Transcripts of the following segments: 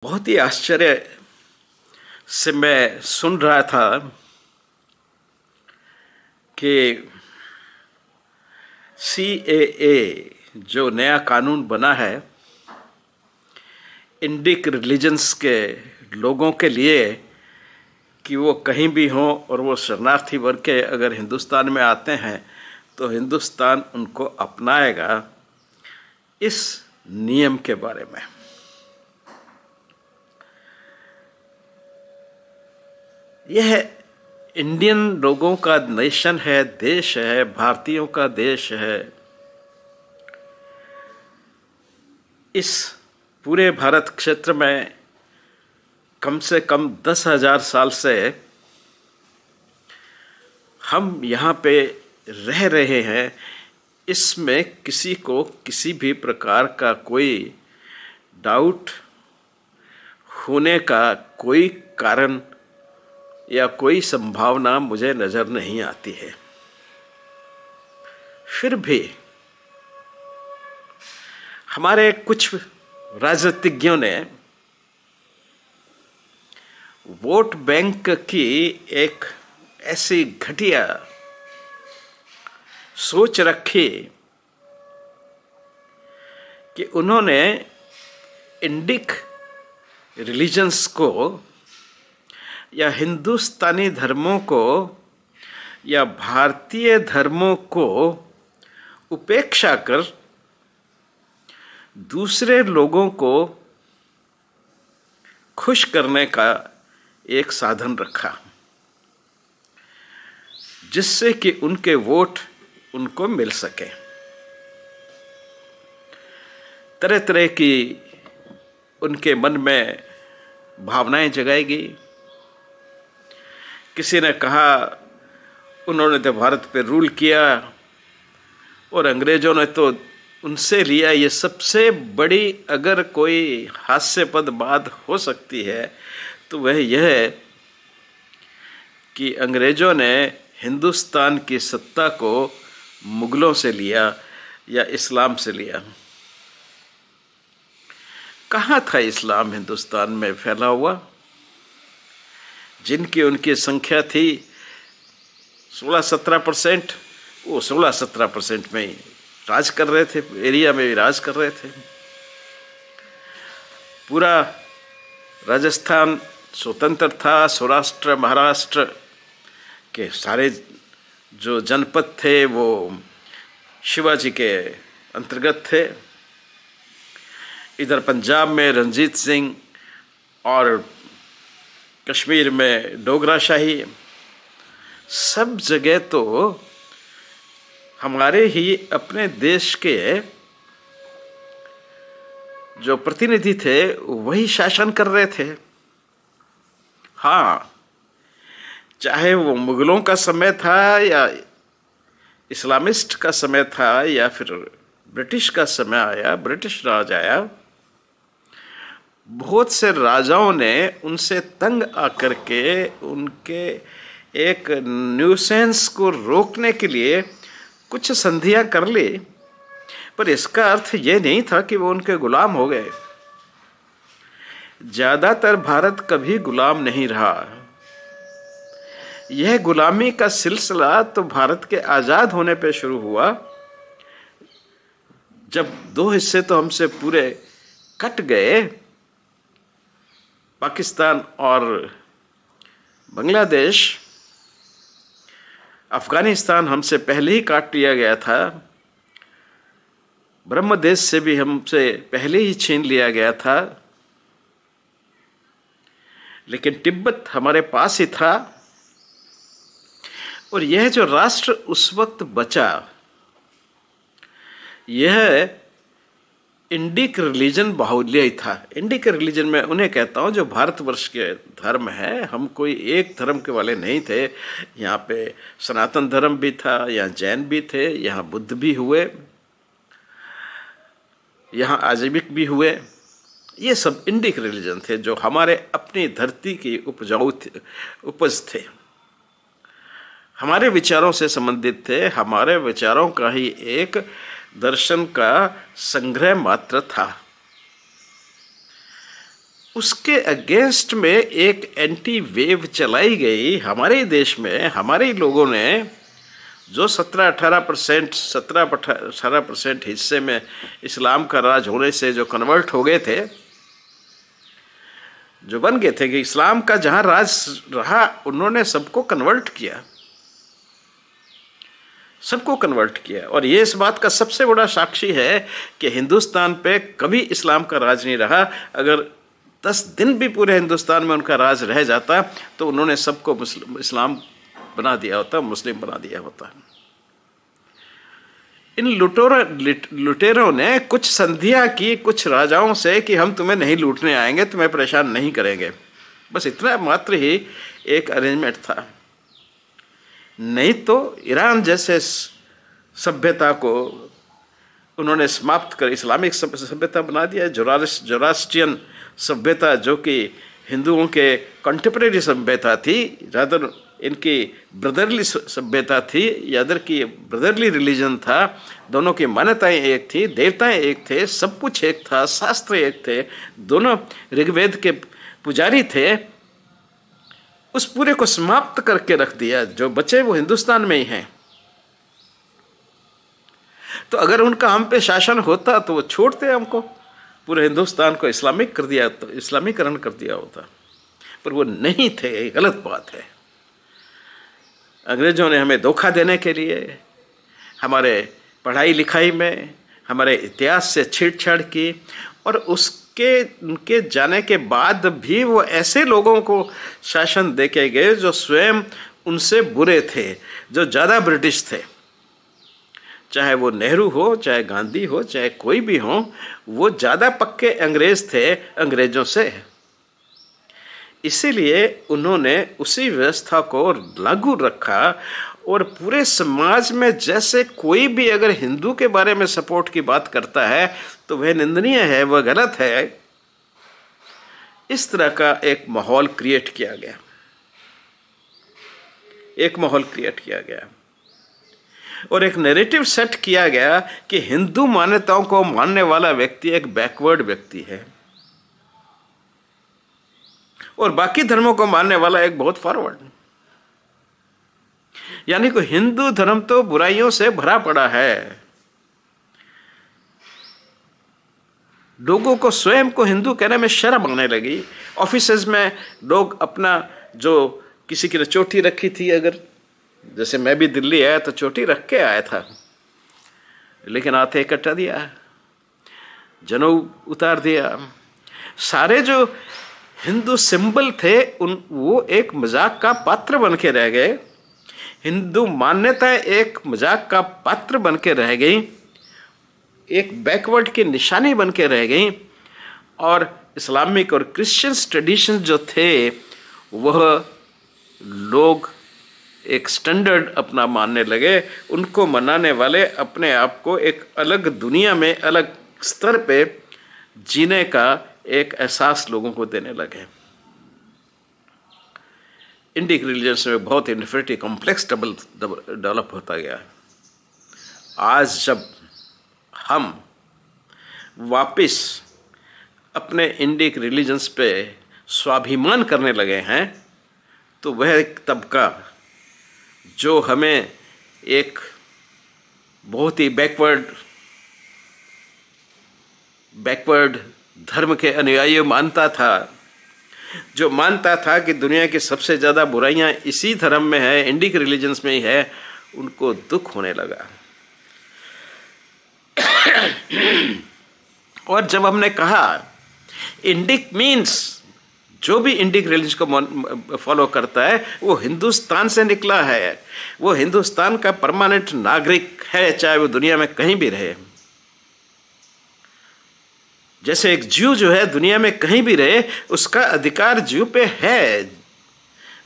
बहुत ही आश्चर्य से मैं सुन रहा था कि CAA जो नया कानून बना है इंडिक रिलीजन्स के लोगों के लिए कि वो कहीं भी हों और वो शरणार्थी वर्ग के अगर हिंदुस्तान में आते हैं तो हिंदुस्तान उनको अपनाएगा, इस नियम के बारे में। यह इंडियन लोगों का नेशन है, देश है, भारतीयों का देश है। इस पूरे भारत क्षेत्र में कम से कम 10,000 साल से हम यहाँ पे रह रहे हैं। इसमें किसी को किसी भी प्रकार का कोई डाउट होने का कोई कारण या कोई संभावना मुझे नजर नहीं आती है। फिर भी हमारे कुछ राजनीतिज्ञों ने वोट बैंक की एक ऐसी घटिया सोच रखी कि उन्होंने इंडिक रिलीजन्स को या हिंदुस्तानी धर्मों को या भारतीय धर्मों को उपेक्षा कर दूसरे लोगों को खुश करने का एक साधन रखा, जिससे कि उनके वोट उनको मिल सके। तरह तरह की उनके मन में भावनाएं जगाएगी। किसी ने कहा उन्होंने तो भारत पे रूल किया और अंग्रेजों ने तो उनसे लिया। ये सबसे बड़ी अगर कोई हास्यास्पद बात हो सकती है तो वह यह है कि अंग्रेजों ने हिंदुस्तान की सत्ता को मुगलों से लिया या इस्लाम से लिया। कहाँ था इस्लाम हिंदुस्तान में फैला हुआ? जिनकी उनकी संख्या थी 16-17%, वो 16-17% में ही राज कर रहे थे, एरिया में भी राज कर रहे थे। पूरा राजस्थान स्वतंत्र था। सौराष्ट्र महाराष्ट्र के सारे जो जनपद थे वो शिवाजी के अंतर्गत थे। इधर पंजाब में रणजीत सिंह और कश्मीर में डोगरा शाही, सब जगह तो हमारे ही अपने देश के जो प्रतिनिधि थे वही शासन कर रहे थे। हाँ, चाहे वो मुगलों का समय था या इस्लामिस्ट का समय था या फिर ब्रिटिश का समय आया, ब्रिटिश राज आया, बहुत से राजाओं ने उनसे तंग आकर के उनके एक न्यूसेंस को रोकने के लिए कुछ संधियां कर ली, पर इसका अर्थ यह नहीं था कि वो उनके गुलाम हो गए। ज्यादातर भारत कभी गुलाम नहीं रहा। यह गुलामी का सिलसिला तो भारत के आजाद होने पे शुरू हुआ, जब दो हिस्से तो हमसे पूरे कट गए। पाकिस्तान और बांग्लादेश, अफगानिस्तान हमसे पहले ही काट लिया गया था। ब्रह्मदेश से भी हमसे पहले ही छीन लिया गया था, लेकिन तिब्बत हमारे पास ही था। और यह जो राष्ट्र उस वक्त बचा, यह इंडिक रिलीजन बाहुल्य ही था। इंडिक रिलीजन में उन्हें कहता हूँ जो भारतवर्ष के धर्म है। हम कोई एक धर्म के वाले नहीं थे। यहाँ पे सनातन धर्म भी था, यहाँ जैन भी थे, यहाँ बुद्ध भी हुए, यहाँ आजीविक भी हुए। ये सब इंडिक रिलीजन थे जो हमारे अपनी धरती की उपज थे, हमारे विचारों से संबंधित थे, हमारे विचारों का ही एक दर्शन का संग्रह मात्र था। उसके अगेंस्ट में एक एंटी वेव चलाई गई हमारे देश में। हमारे लोगों ने जो 17-18% हिस्से में इस्लाम का राज होने से जो कन्वर्ट हो गए थे, जो बन गए थे कि इस्लाम का जहां राज रहा, उन्होंने सबको कन्वर्ट किया, सबको कन्वर्ट किया। और ये इस बात का सबसे बड़ा साक्षी है कि हिंदुस्तान पे कभी इस्लाम का राज नहीं रहा। अगर 10 दिन भी पूरे हिंदुस्तान में उनका राज रह जाता तो उन्होंने सबको इस्लाम बना दिया होता, मुस्लिम बना दिया होता। इन लुटेरों ने कुछ संधियां की कुछ राजाओं से कि हम तुम्हें नहीं लूटने आएंगे, तुम्हें परेशान नहीं करेंगे, बस इतना मात्र ही एक अरेंजमेंट था। नहीं तो ईरान जैसे सभ्यता को उन्होंने समाप्त कर इस्लामिक सभ्यता बना दिया। जोरास्ट्रियन सभ्यता जो कि हिंदुओं के कंटेम्परेरी सभ्यता थी, रादर इनकी ब्रदरली सभ्यता थी, यादर की ब्रदरली रिलीजन था। दोनों की मान्यताएं एक थी, देवताएं एक थे, सब कुछ एक था, शास्त्र एक थे, दोनों ऋग्वेद के पुजारी थे। उस पूरे को समाप्त करके रख दिया। जो बचे वो हिंदुस्तान में ही हैं। तो अगर उनका हम पे शासन होता तो वो छोड़ते हमको, पूरे हिंदुस्तान को इस्लामिक कर दिया, तो इस्लामीकरण कर दिया होता, पर वो नहीं थे। गलत बात है। अंग्रेजों ने हमें धोखा देने के लिए हमारे पढ़ाई लिखाई में, हमारे इतिहास से छेड़छाड़ की, और उनके जाने के बाद भी वो ऐसे लोगों को शासन देके गए जो स्वयं उनसे बुरे थे, जो ज़्यादा ब्रिटिश थे। चाहे वो नेहरू हो, चाहे गांधी हो, चाहे कोई भी हो, वो ज़्यादा पक्के अंग्रेज थे अंग्रेजों से। इसीलिए उन्होंने उसी व्यवस्था को लागू रखा। और पूरे समाज में जैसे कोई भी अगर हिंदू के बारे में सपोर्ट की बात करता है तो वह निंदनीय है, वह गलत है। इस तरह का एक माहौल क्रिएट किया गया, एक माहौल क्रिएट किया गया और एक नैरेटिव सेट किया गया कि हिंदू मान्यताओं को मानने वाला व्यक्ति एक बैकवर्ड व्यक्ति है और बाकी धर्मों को मानने वाला एक बहुत फॉरवर्ड। यानी कि हिंदू धर्म तो बुराइयों से भरा पड़ा है। लोगों को स्वयं को हिंदू कहने में शर्म आने लगी। ऑफिसेज में लोग अपना, जो किसी की ने चोटी रखी थी, अगर जैसे मैं भी दिल्ली आया तो चोटी रख के आया था, लेकिन आते कटा दिया, जनेऊ उतार दिया। सारे जो हिंदू सिंबल थे वो एक मजाक का पात्र बन के रह गए। हिंदू मान्यताएं एक मजाक का पात्र बन के रह गई, एक बैकवर्ड की निशानी बन के रह गई। और इस्लामिक और क्रिश्चियन ट्रेडिशन जो थे वह लोग एक स्टैंडर्ड अपना मानने लगे। उनको मनाने वाले अपने आप को एक अलग दुनिया में, अलग स्तर पे जीने का एक एहसास लोगों को देने लगे। इंडिक रिलीजन्स में बहुत इन्फिनिटी कॉम्प्लेक्स डेवलप होता गया। आज जब हम वापस अपने इंडिक रिलीजन्स पे स्वाभिमान करने लगे हैं तो वह एक तबका जो हमें एक बहुत ही बैकवर्ड धर्म के अनुयायी मानता था, जो मानता था कि दुनिया की सबसे ज़्यादा बुराइयां इसी धर्म में है, इंडिक रिलीजन्स में ही है, उनको दुख होने लगा। और जब हमने कहा इंडिक मीन्स, जो भी इंडिक रिलीजन को फॉलो करता है वो हिंदुस्तान से निकला है, वो हिंदुस्तान का परमानेंट नागरिक है, चाहे वो दुनिया में कहीं भी रहे। जैसे एक ज्यू जो है दुनिया में कहीं भी रहे, उसका अधिकार ज्यू पे है,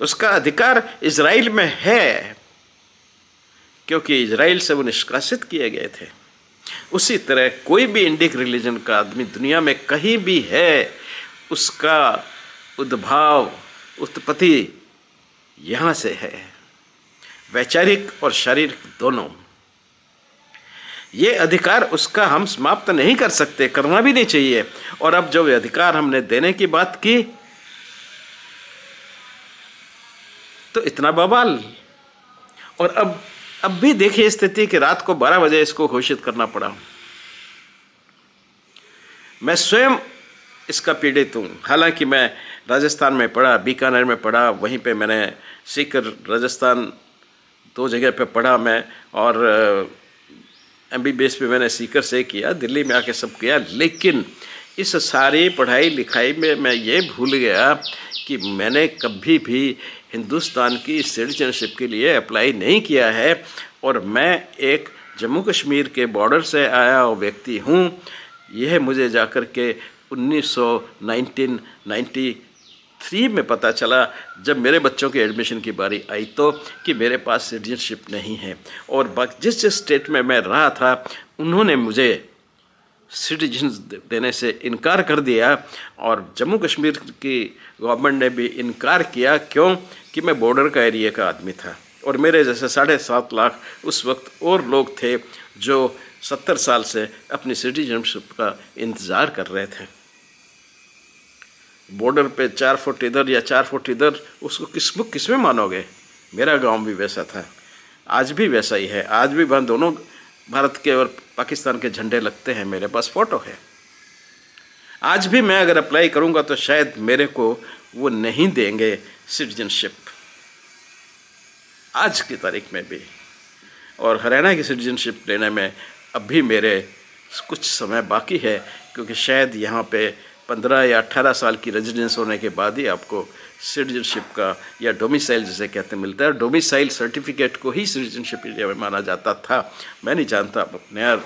उसका अधिकार इजराइल में है, क्योंकि इजराइल से वो निष्कासित किए गए थे। उसी तरह कोई भी इंडिक रिलीजन का आदमी दुनिया में कहीं भी है, उसका उद्भाव, उत्पत्ति यहाँ से है, वैचारिक और शारीरिक दोनों। ये अधिकार उसका हम समाप्त नहीं कर सकते, करना भी नहीं चाहिए। और अब जो अधिकार हमने देने की बात की तो इतना बवाल। और अब भी देखिए स्थिति कि रात को 12 बजे इसको घोषित करना पड़ा। मैं स्वयं इसका पीड़ित हूँ। हालांकि मैं राजस्थान में पढ़ा, बीकानेर में पढ़ा, वहीं पे मैंने सीकर राजस्थान 2 जगह पे पढ़ा मैं, और MBBS पे मैंने सीकर से किया, दिल्ली में आके सब किया। लेकिन इस सारी पढ़ाई लिखाई में मैं ये भूल गया कि मैंने कभी भी हिंदुस्तान की सिटीजनशिप के लिए अप्लाई नहीं किया है। और मैं एक जम्मू कश्मीर के बॉर्डर से आया हुआ व्यक्ति हूँ। यह मुझे जाकर के 1993 में पता चला, जब मेरे बच्चों के एडमिशन की बारी आई तो, कि मेरे पास सिटीजनशिप नहीं है। और जिस स्टेट में मैं रहा था उन्होंने मुझे सिटीजन देने से इनकार कर दिया, और जम्मू कश्मीर की गवर्नमेंट ने भी इनकार किया। क्यों? कि मैं बॉर्डर का एरिया का आदमी था, और मेरे जैसे 7.5 लाख उस वक्त और लोग थे जो 70 साल से अपनी सिटीजनशिप का इंतज़ार कर रहे थे। बॉर्डर पे 4 फुट इधर या 4 फुट इधर, उसको किसमें मानोगे? मेरा गांव भी वैसा था, आज भी वैसा ही है। आज भी वहाँ दोनों भारत के और पाकिस्तान के झंडे लगते हैं, मेरे पास फ़ोटो है। आज भी मैं अगर अप्लाई करूँगा तो शायद मेरे को वो नहीं देंगे सिटीजनशिप, आज की तारीख में भी। और हरियाणा की सिटीजनशिप लेने में अभी मेरे कुछ समय बाकी है, क्योंकि शायद यहाँ पे 15 या 18 साल की रेजिडेंस होने के बाद ही आपको सिटीजनशिप का, या डोमिसाइल जिसे कहते मिलता है। डोमिसाइल सर्टिफिकेट को ही सिटीजनशिप में माना जाता था। मैं नहीं जानता अब नया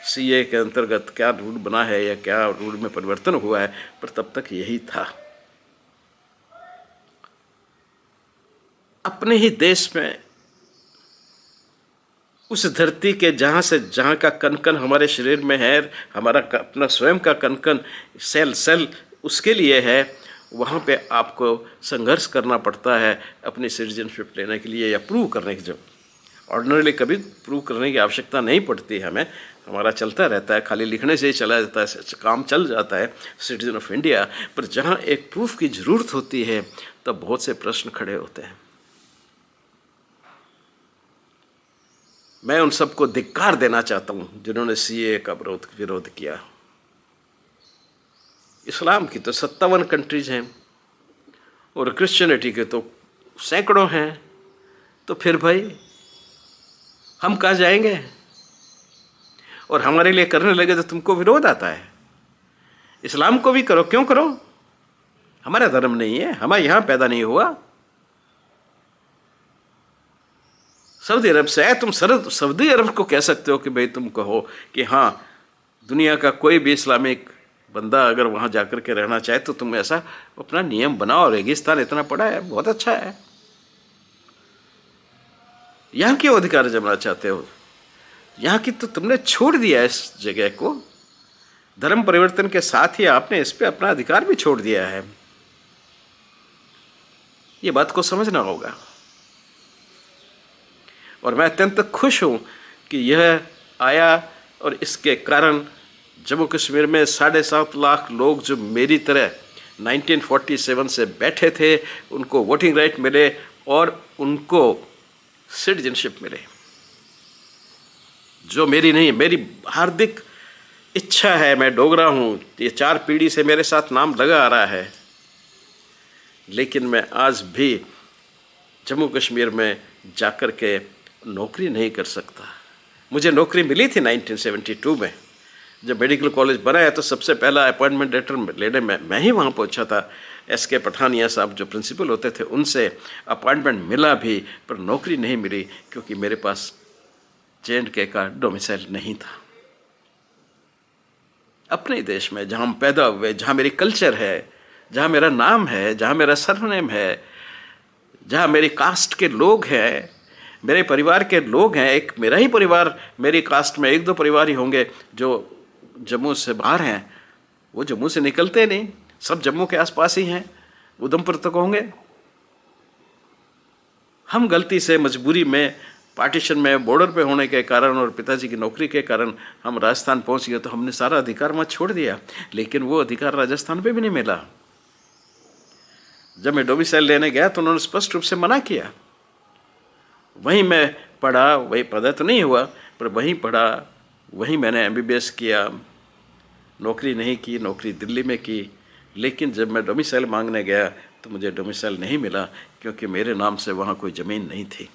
CA के अंतर्गत क्या रूल बना है या क्या रूल में परिवर्तन हुआ है, पर तब तक यही था। अपने ही देश में, उस धरती के जहाँ का कण हमारे शरीर में है, हमारा अपना स्वयं का कण सेल उसके लिए है, वहाँ पे आपको संघर्ष करना पड़ता है अपनी सिटीजनशिप लेने के लिए या प्रूव करने की। जब ऑर्डिनरली कभी प्रूव करने की आवश्यकता नहीं पड़ती हमें, हमारा चलता रहता है, खाली लिखने से ही चला जाता है, काम चल जाता है सिटीजन ऑफ इंडिया। पर जहाँ एक प्रूफ की ज़रूरत होती है तब बहुत से प्रश्न खड़े होते हैं। मैं उन सबको धिक्कार देना चाहता हूँ जिन्होंने CA का विरोध किया। इस्लाम की तो 57 कंट्रीज हैं और क्रिश्चियनिटी के तो सैकड़ों हैं, तो फिर भाई हम कहाँ जाएंगे? और हमारे लिए करने लगे तो तुमको विरोध आता है। इस्लाम को भी करो, क्यों करो? हमारा धर्म नहीं है, हमारे यहाँ पैदा नहीं हुआ, सऊदी अरब से है। तुम सऊदी अरब को कह सकते हो कि भाई तुम कहो कि हाँ, दुनिया का कोई भी इस्लामिक बंदा अगर वहाँ जाकर के रहना चाहे तो तुम ऐसा अपना नियम बनाओ। रेगिस्तान इतना पड़ा है, बहुत अच्छा है, यहाँ क्यों अधिकार जमाना चाहते हो? यहाँ की तो तुमने छोड़ दिया इस जगह को। धर्म परिवर्तन के साथ ही आपने इस पे अपना अधिकार भी छोड़ दिया है। ये बात को समझना होगा। और मैं अत्यंत खुश हूँ कि यह आया, और इसके कारण जम्मू कश्मीर में 7.5 लाख लोग जो मेरी तरह 1947 से बैठे थे, उनको वोटिंग राइट मिले और उनको सिटीजनशिप मिले, जो मेरी नहीं है। मेरी हार्दिक इच्छा है, मैं डोगरा हूँ, ये 4 पीढ़ी से मेरे साथ नाम लगा आ रहा है, लेकिन मैं आज भी जम्मू कश्मीर में जाकर के नौकरी नहीं कर सकता। मुझे नौकरी मिली थी 1972 में, जब मेडिकल कॉलेज बनाया तो सबसे पहला अपॉइंटमेंट लेटर लेने में मैं ही वहाँ पहुँचा था। SK पठानिया साहब जो प्रिंसिपल होते थे, उनसे अपॉइंटमेंट मिला भी, पर नौकरी नहीं मिली क्योंकि मेरे पास J&K का डोमिसाइल नहीं था। अपने देश में जहाँ हम पैदा हुए, जहाँ मेरी कल्चर है, जहाँ मेरा नाम है, जहाँ मेरा सरनेम है, जहाँ मेरी कास्ट के लोग हैं, मेरे परिवार के लोग हैं। एक मेरा ही परिवार, मेरी कास्ट में 1-2 परिवार ही होंगे जो जम्मू से बाहर हैं, वो जम्मू से निकलते नहीं, सब जम्मू के आसपास ही हैं, उधमपुर तक होंगे। हम गलती से मजबूरी में पार्टीशन में बॉर्डर पे होने के कारण और पिताजी की नौकरी के कारण हम राजस्थान पहुंच गए, तो हमने सारा अधिकार वहाँ छोड़ दिया, लेकिन वो अधिकार राजस्थान पे भी नहीं मिला। जब मैं डोमिसाइल लेने गया तो उन्होंने स्पष्ट रूप से मना किया। वहीं मैं पढ़ा, वही पढ़ा तो नहीं हुआ, पर वहीं पढ़ा, वहीं मैंने MBBS किया, नौकरी नहीं की, नौकरी दिल्ली में की। लेकिन जब मैं डोमिसाइल मांगने गया तो मुझे डोमिसाइल नहीं मिला, क्योंकि मेरे नाम से वहाँ कोई ज़मीन नहीं थी।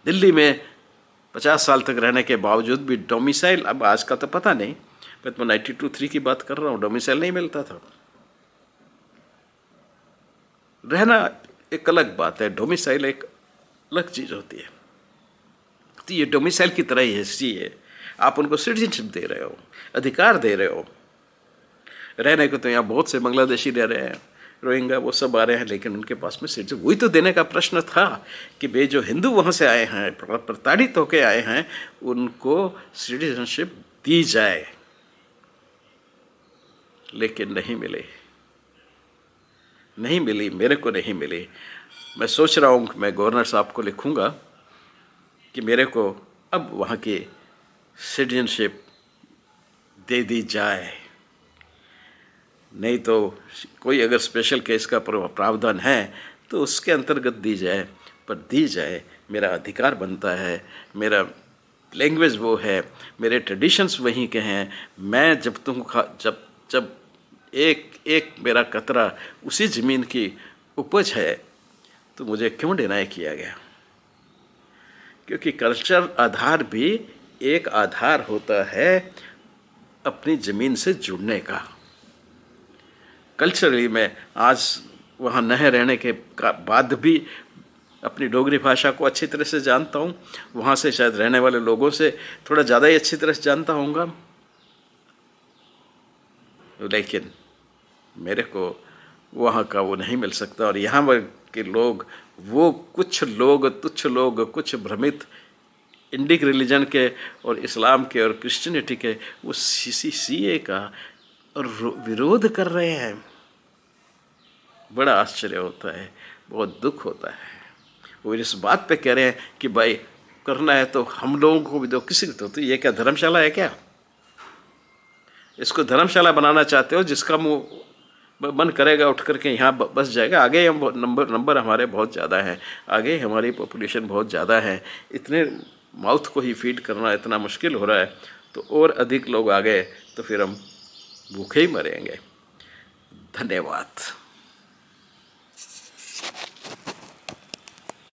दिल्ली में 50 साल तक रहने के बावजूद भी डोमिसाइल, अब आज का तो पता नहीं, पर मैं 92-3 की बात कर रहा हूँ, डोमिसाइल नहीं मिलता था। रहना एक अलग बात है, डोमिसाइल एक अलग चीज़ होती है। तो ये डोमिसाइल की तरह ही हिस्सी है, आप उनको सिटीजनशिप दे रहे हो, अधिकार दे रहे हो। रहने को तो यहाँ बहुत से बांग्लादेशी रह रहे हैं, रोहिंग्या, वो सब आ रहे हैं, लेकिन उनके पास में सिटीजन, वही तो देने का प्रश्न था कि वे जो हिंदू वहाँ से आए हैं, प्रताड़ित होके आए हैं, उनको सिटीजनशिप दी जाए, लेकिन नहीं मिले, नहीं मिली, मेरे को नहीं मिली। मैं सोच रहा हूँ कि मैं गवर्नर साहब को लिखूँगा कि मेरे को अब वहाँ की सिटीजनशिप दे दी जाए, नहीं तो कोई अगर स्पेशल केस का प्रावधान है तो उसके अंतर्गत दी जाए, पर दी जाए। मेरा अधिकार बनता है, मेरा लैंग्वेज वो है, मेरे ट्रेडिशंस वहीं के हैं। मैं जब एक मेरा कतरा उसी ज़मीन की उपज है, तो मुझे क्यों डिनाई किया गया? क्योंकि कल्चर आधार भी एक आधार होता है अपनी ज़मीन से जुड़ने का। कल्चरली मैं आज वहाँ न रहने के बाद भी अपनी डोगरी भाषा को अच्छी तरह से जानता हूँ, वहाँ से शायद रहने वाले लोगों से थोड़ा ज़्यादा ही अच्छी तरह से जानता होऊंगा, लेकिन मेरे को वहाँ का वो नहीं मिल सकता। और यहाँ के लोग, वो कुछ लोग, तुच्छ लोग, कुछ भ्रमित इंडिक रिलीजन के और इस्लाम के और क्रिश्चियनिटी के, वो CCA का और विरोध कर रहे हैं। बड़ा आश्चर्य होता है, बहुत दुख होता है। वो इस बात पे कह रहे हैं कि भाई करना है तो हम लोगों को भी दो, किसी को तो ये क्या धर्मशाला है क्या? इसको धर्मशाला बनाना चाहते हो, जिसका मुँह मन करेगा उठ करके यहाँ बस जाएगा। आगे हम नंबर हमारे बहुत ज़्यादा है, आगे हमारी पॉपुलेशन बहुत ज़्यादा है, इतने माउथ को ही फीड करना इतना मुश्किल हो रहा है, तो और अधिक लोग आ गए तो फिर हम भूखे ही मरेंगे। धन्यवाद।